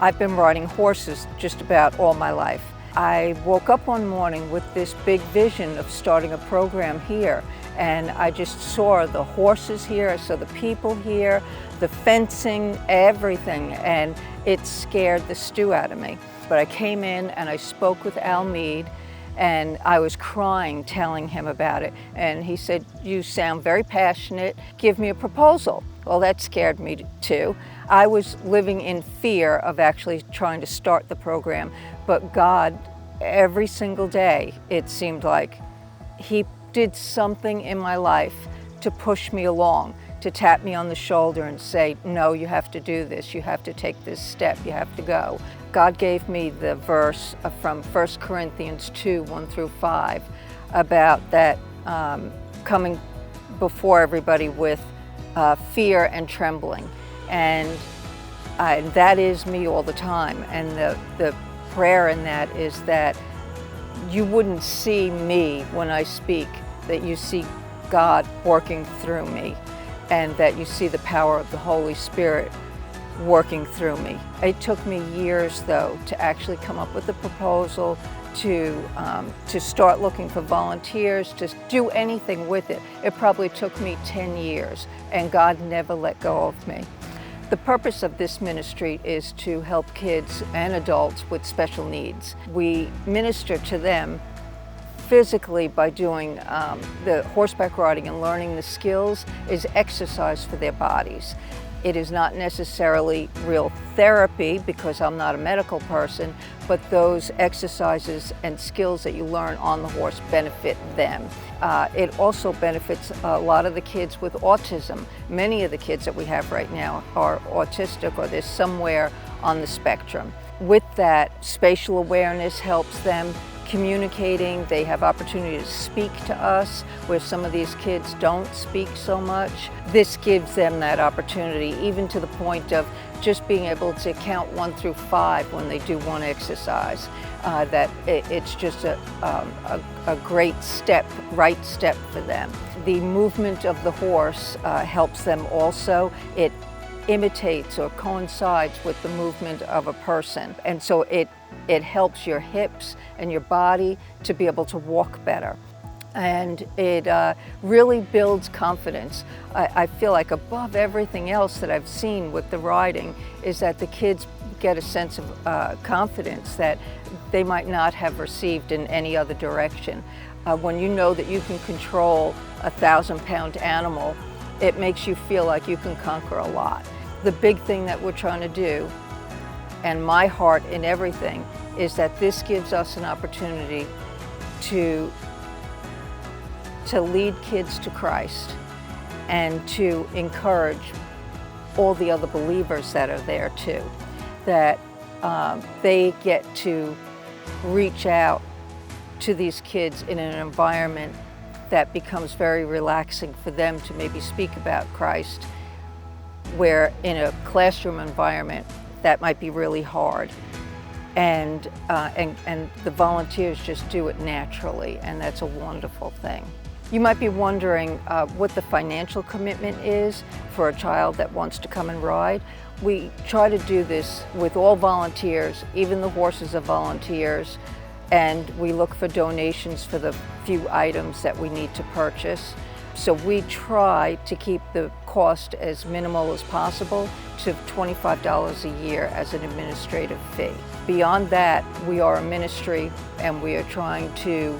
I've been riding horses just about all my life. I woke up one morning with this big vision of starting a program here, and I just saw the horses here, I saw the people here, the fencing, everything, and it scared the stew out of me. But I came in and I spoke with Al Mead, and I was crying telling him about it, and he said, "You sound very passionate, give me a proposal." Well, that scared me too. I was living in fear of actually trying to start the program, but God, every single day, it seemed like He did something in my life to push me along, to tap me on the shoulder and say, "No, you have to do this, you have to take this step, you have to go." God gave me the verse from 1 Corinthians 2, 1 through 5, about that coming before everybody with fear and trembling. And that is me all the time. And the prayer in that is that you wouldn't see me when I speak, that you see God working through me, and that you see the power of the Holy Spirit working through me. It took me years, though, to actually come up with a proposal, to start looking for volunteers, to do anything with it. It probably took me 10 years, and God never let go of me. The purpose of this ministry is to help kids and adults with special needs. We minister to them physically by doing the horseback riding and learning the skills is exercise for their bodies. It is not necessarily real therapy because I'm not a medical person, but those exercises and skills that you learn on the horse benefit them. It also benefits a lot of the kids with autism. Many of the kids that we have right now are autistic, or they're somewhere on the spectrum. With that, spatial awareness helps them. Communicating, they have opportunity to speak to us, where some of these kids don't speak so much. This gives them that opportunity, even to the point of just being able to count 1 through 5 when they do one exercise. It's just a great step, right step for them. The movement of the horse helps them also. It imitates or coincides with the movement of a person, and so it helps your hips and your body to be able to walk better. And it really builds confidence. I feel like above everything else that I've seen with the riding is that the kids get a sense of confidence that they might not have received in any other direction. When you know that you can control a 1,000-pound animal, it makes you feel like you can conquer a lot. The big thing that we're trying to do, and my heart in everything, is that this gives us an opportunity to lead kids to Christ and to encourage all the other believers that are there too, that they get to reach out to these kids in an environment that becomes very relaxing for them to maybe speak about Christ, where in a classroom environment that might be really hard. And the volunteers just do it naturally, and that's a wonderful thing. You might be wondering what the financial commitment is for a child that wants to come and ride. We try to do this with all volunteers, even the horses are volunteers, and we look for donations for the few items that we need to purchase. So we try to keep the cost as minimal as possible, to $25 a year as an administrative fee. Beyond that, we are a ministry, and we are trying to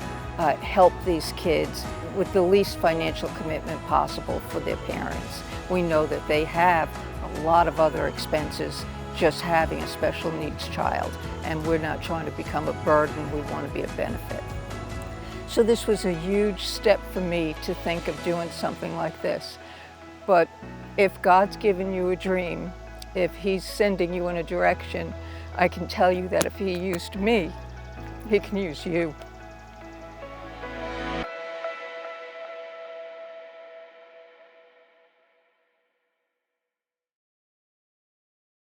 help these kids with the least financial commitment possible for their parents. We know that they have a lot of other expenses just having a special needs child, and we're not trying to become a burden, we want to be a benefit. So this was a huge step for me to think of doing something like this. But if God's given you a dream, if He's sending you in a direction, I can tell you that if He used me, He can use you.